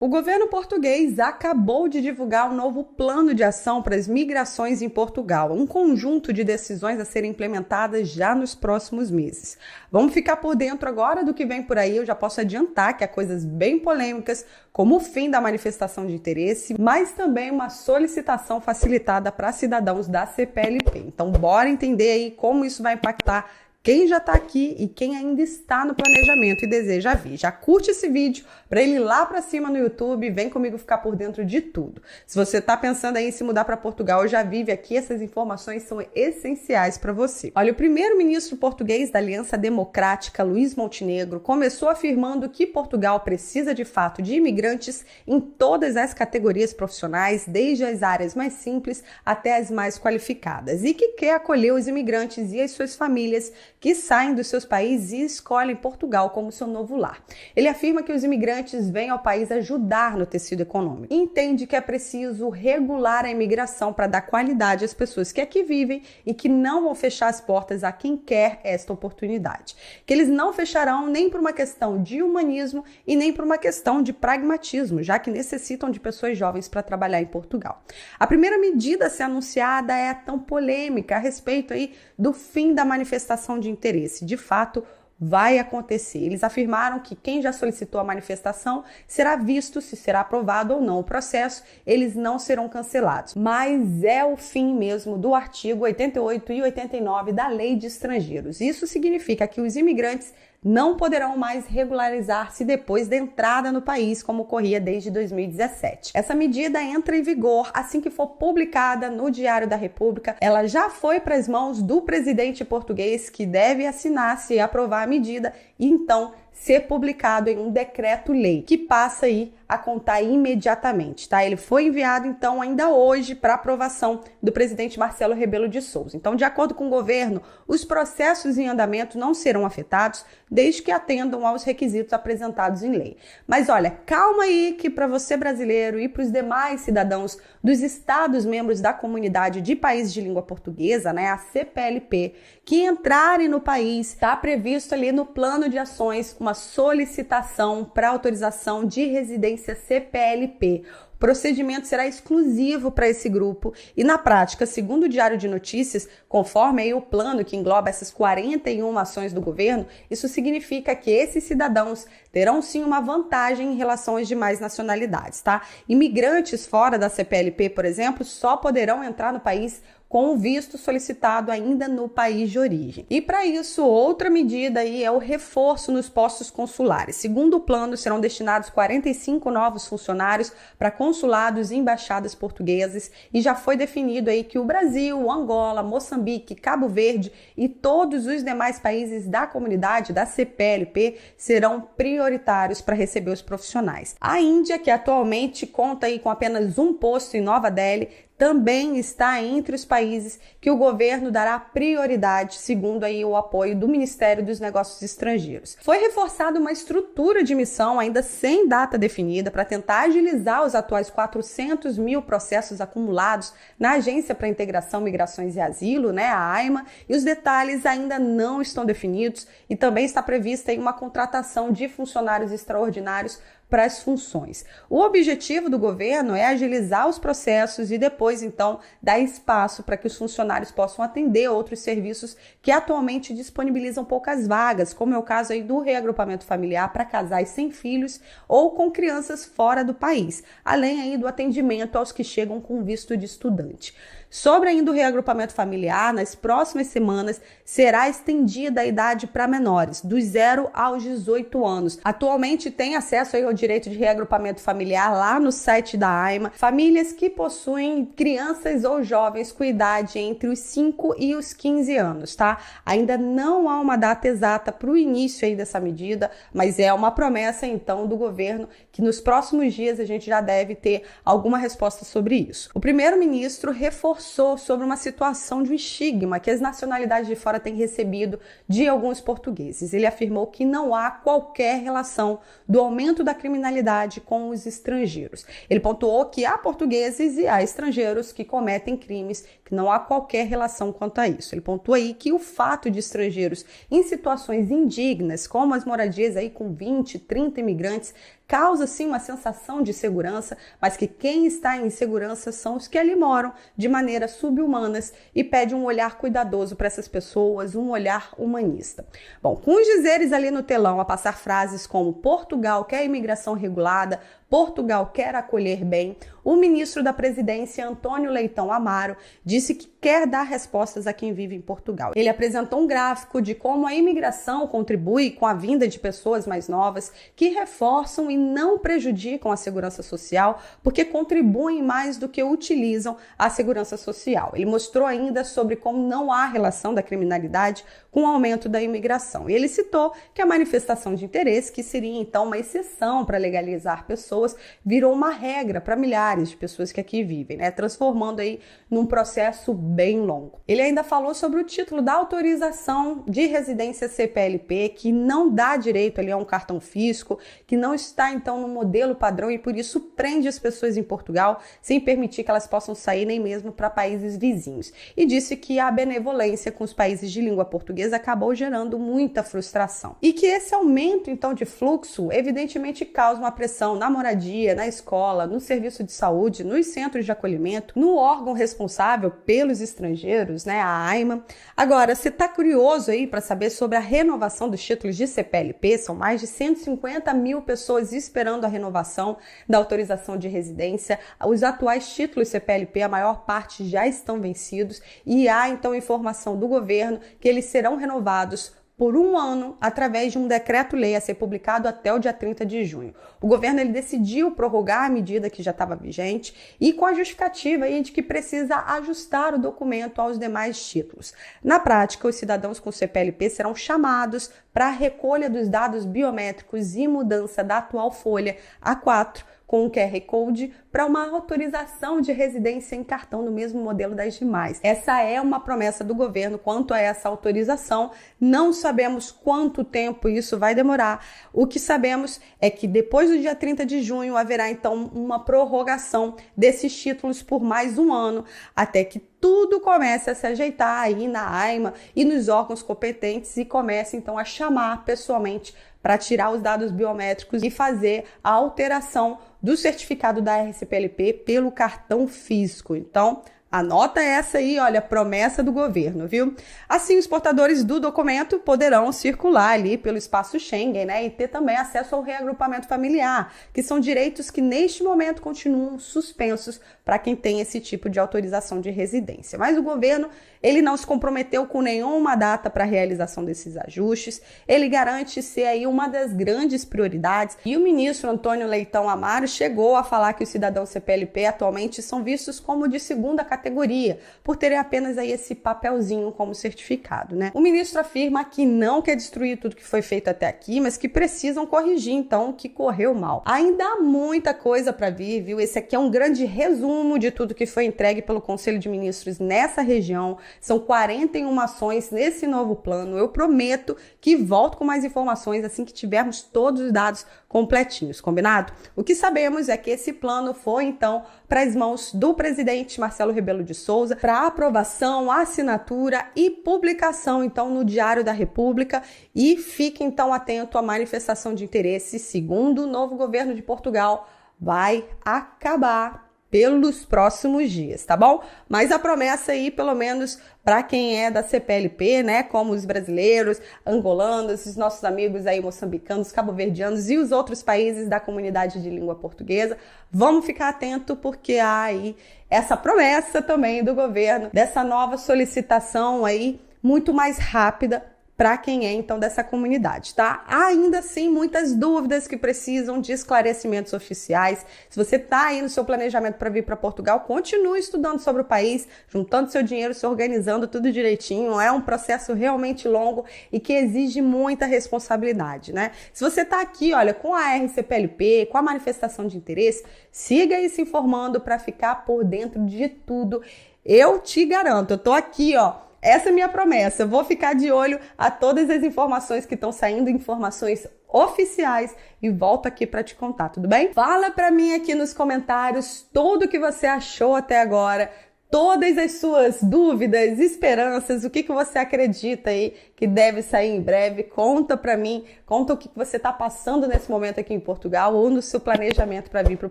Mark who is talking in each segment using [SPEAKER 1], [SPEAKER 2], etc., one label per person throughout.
[SPEAKER 1] O governo português acabou de divulgar um novo plano de ação para as migrações em Portugal, um conjunto de decisões a serem implementadas já nos próximos meses. Vamos ficar por dentro agora do que vem por aí. Eu já posso adiantar que há coisas bem polêmicas, como o fim da manifestação de interesse, mas também uma solicitação facilitada para cidadãos da CPLP. Então, bora entender aí como isso vai impactar quem já está aqui e quem ainda está no planejamento e deseja vir. Já curte esse vídeo para ele ir lá para cima no YouTube, vem comigo ficar por dentro de tudo. Se você está pensando aí em se mudar para Portugal ou já vive aqui, essas informações são essenciais para você. Olha, o primeiro-ministro português da Aliança Democrática, Luís Montenegro, começou afirmando que Portugal precisa de fato de imigrantes em todas as categorias profissionais, desde as áreas mais simples até as mais qualificadas, e que quer acolher os imigrantes e as suas famílias que saem dos seus países e escolhem Portugal como seu novo lar. Ele afirma que os imigrantes vêm ao país ajudar no tecido econômico e entende que é preciso regular a imigração para dar qualidade às pessoas que aqui vivem e que não vão fechar as portas a quem quer esta oportunidade. Que eles não fecharão nem por uma questão de humanismo e nem por uma questão de pragmatismo, já que necessitam de pessoas jovens para trabalhar em Portugal. A primeira medida a ser anunciada é tão polêmica a respeito aí do fim da manifestação de interesse. De fato, vai acontecer. Eles afirmaram que quem já solicitou a manifestação será visto se será aprovado ou não o processo, eles não serão cancelados. Mas é o fim mesmo do artigo 88 e 89 da Lei de Estrangeiros. Isso significa que os imigrantes não poderão mais regularizar-se depois da entrada no país, como ocorria desde 2017. Essa medida entra em vigor assim que for publicada no Diário da República. Ela já foi para as mãos do presidente português, que deve assinar se aprovar a medida e então ser publicado em um decreto-lei, que passa aí a contar imediatamente, tá? Ele foi enviado, então, ainda hoje para aprovação do presidente Marcelo Rebelo de Sousa. Então, de acordo com o governo, os processos em andamento não serão afetados, desde que atendam aos requisitos apresentados em lei. Mas olha, calma aí que para você brasileiro e para os demais cidadãos dos estados membros da comunidade de países de língua portuguesa, né, a CPLP, que entrarem no país, está previsto ali no plano de ações uma solicitação para autorização de residência CPLP. O procedimento será exclusivo para esse grupo e, na prática, segundo o Diário de Notícias, conforme aí o plano que engloba essas 41 ações do governo, isso significa que esses cidadãos terão sim uma vantagem em relação às demais nacionalidades, tá? Imigrantes fora da CPLP, por exemplo, só poderão entrar no país com o visto solicitado ainda no país de origem. E para isso, outra medida aí é o reforço nos postos consulares. Segundo o plano, serão destinados 45 novos funcionários para consulados e embaixadas portuguesas e já foi definido aí que o Brasil, Angola, Moçambique, Cabo Verde e todos os demais países da comunidade da CPLP serão prioritários para receber os profissionais. A Índia, que atualmente conta aí com apenas um posto em Nova Delhi, também está entre os países que o governo dará prioridade, segundo aí o apoio do Ministério dos Negócios Estrangeiros. Foi reforçada uma estrutura de missão ainda sem data definida para tentar agilizar os atuais 400 mil processos acumulados na Agência para Integração, Migrações e Asilo, né, a AIMA, e os detalhes ainda não estão definidos e também está prevista aí uma contratação de funcionários extraordinários para as funções. O objetivo do governo é agilizar os processos e depois, então, dar espaço para que os funcionários possam atender outros serviços que atualmente disponibilizam poucas vagas, como é o caso aí do reagrupamento familiar para casais sem filhos ou com crianças fora do país, além aí do atendimento aos que chegam com visto de estudante. Sobre ainda o reagrupamento familiar, nas próximas semanas será estendida a idade para menores, dos 0 aos 18 anos. Atualmente tem acesso aí ao direito de reagrupamento familiar lá no site da AIMA, famílias que possuem crianças ou jovens com idade entre os 5 e os 15 anos, tá? Ainda não há uma data exata para o início aí dessa medida, mas é uma promessa então do governo que nos próximos dias a gente já deve ter alguma resposta sobre isso. O primeiro-ministro reforçou sobre uma situação de um estigma que as nacionalidades de fora têm recebido de alguns portugueses. Ele afirmou que não há qualquer relação do aumento da criminalidade com os estrangeiros. Ele pontuou que há portugueses e há estrangeiros que cometem crimes, que não há qualquer relação quanto a isso. Ele pontua aí que o fato de estrangeiros em situações indignas, como as moradias aí com 20, 30 imigrantes, causa sim uma sensação de segurança, mas que quem está em insegurança são os que ali moram de maneira subhumanas e pede um olhar cuidadoso para essas pessoas, um olhar humanista. Bom, com os dizeres ali no telão a passar frases como Portugal quer imigração regulada, Portugal quer acolher bem, o ministro da Presidência, Antônio Leitão Amaro, disse que quer dar respostas a quem vive em Portugal. Ele apresentou um gráfico de como a imigração contribui com a vinda de pessoas mais novas que reforçam e não prejudicam a segurança social, porque contribuem mais do que utilizam a segurança social. Ele mostrou ainda sobre como não há relação da criminalidade com o aumento da imigração. E ele citou que a manifestação de interesse, que seria então uma exceção para legalizar pessoas, virou uma regra para milhares de pessoas que aqui vivem, né? Transformando aí num processo bem longo. Ele ainda falou sobre o título da autorização de residência CPLP, que não dá direito ali a um cartão físico, que não está então no modelo padrão e por isso prende as pessoas em Portugal sem permitir que elas possam sair nem mesmo para países vizinhos. E disse que a benevolência com os países de língua portuguesa acabou gerando muita frustração. E que esse aumento então de fluxo evidentemente causa uma pressão na moradia, na escola, no serviço de saúde, nos centros de acolhimento, no órgão responsável pelos estrangeiros, né, a AIMA. Agora, você está curioso aí para saber sobre a renovação dos títulos de CPLP? São mais de 150 mil pessoas esperando a renovação da autorização de residência. Os atuais títulos CPLP, a maior parte já estão vencidos e há então informação do governo que eles serão renovados por um ano através de um decreto-lei a ser publicado até o dia 30 de junho. O governo ele decidiu prorrogar a medida que já estava vigente e com a justificativa aí de que precisa ajustar o documento aos demais títulos. Na prática, os cidadãos com CPLP serão chamados para a recolha dos dados biométricos e mudança da atual folha A4 com o QR Code para uma autorização de residência em cartão no mesmo modelo das demais. Essa é uma promessa do governo quanto a essa autorização. Não sabemos quanto tempo isso vai demorar. O que sabemos é que depois do dia 30 de junho haverá então uma prorrogação desses títulos por mais um ano, até que tudo comece a se ajeitar aí na AIMA e nos órgãos competentes e comece então a chamar pessoalmente para tirar os dados biométricos e fazer a alteração do certificado da RCPLP pelo cartão físico. Então, anota essa aí, olha, promessa do governo, viu? Assim, os portadores do documento poderão circular ali pelo espaço Schengen, né? E ter também acesso ao reagrupamento familiar, que são direitos que neste momento continuam suspensos para quem tem esse tipo de autorização de residência. Mas o governo, ele não se comprometeu com nenhuma data para a realização desses ajustes. Ele garante ser aí uma das grandes prioridades. E o ministro Antônio Leitão Amaro chegou a falar que os cidadãos CPLP atualmente são vistos como de segunda categoria, por terem apenas aí esse papelzinho como certificado, né? O ministro afirma que não quer destruir tudo que foi feito até aqui, mas que precisam corrigir então o que correu mal. Ainda há muita coisa para vir, viu? Esse aqui é um grande resumo de tudo que foi entregue pelo Conselho de Ministros nessa região. São 41 ações nesse novo plano. Eu prometo que volto com mais informações assim que tivermos todos os dados completinhos, combinado? O que sabemos é que esse plano foi, então, para as mãos do presidente Marcelo Rebelo de Souza, para aprovação, assinatura e publicação, então, no Diário da República. E fique, então, atento à manifestação de interesse, segundo o novo governo de Portugal, vai acabar pelos próximos dias, tá bom? Mas a promessa aí, pelo menos para quem é da CPLP, né, como os brasileiros, angolanos, os nossos amigos aí moçambicanos, cabo-verdianos e os outros países da comunidade de língua portuguesa, vamos ficar atento porque há aí essa promessa também do governo, dessa nova solicitação aí muito mais rápida para quem é, então, dessa comunidade, tá? Há ainda assim muitas dúvidas que precisam de esclarecimentos oficiais. Se você está aí no seu planejamento para vir para Portugal, continue estudando sobre o país, juntando seu dinheiro, se organizando tudo direitinho. É um processo realmente longo e que exige muita responsabilidade, né? Se você está aqui, olha, com a RCPLP, com a manifestação de interesse, siga aí se informando para ficar por dentro de tudo. Eu te garanto, eu tô aqui, ó. Essa é a minha promessa, eu vou ficar de olho a todas as informações que estão saindo, informações oficiais, e volto aqui para te contar, tudo bem? Fala para mim aqui nos comentários tudo o que você achou até agora, todas as suas dúvidas, esperanças, o que você acredita aí que deve sair em breve. Conta pra mim, conta o que você tá passando nesse momento aqui em Portugal ou no seu planejamento para vir pro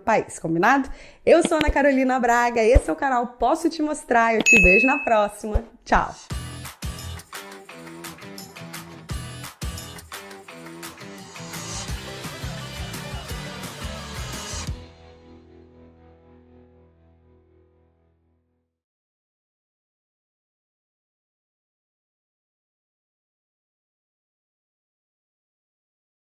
[SPEAKER 1] país, combinado? Eu sou Ana Carolina Braga, esse é o canal Posso Te Mostrar, eu te vejo na próxima. Tchau!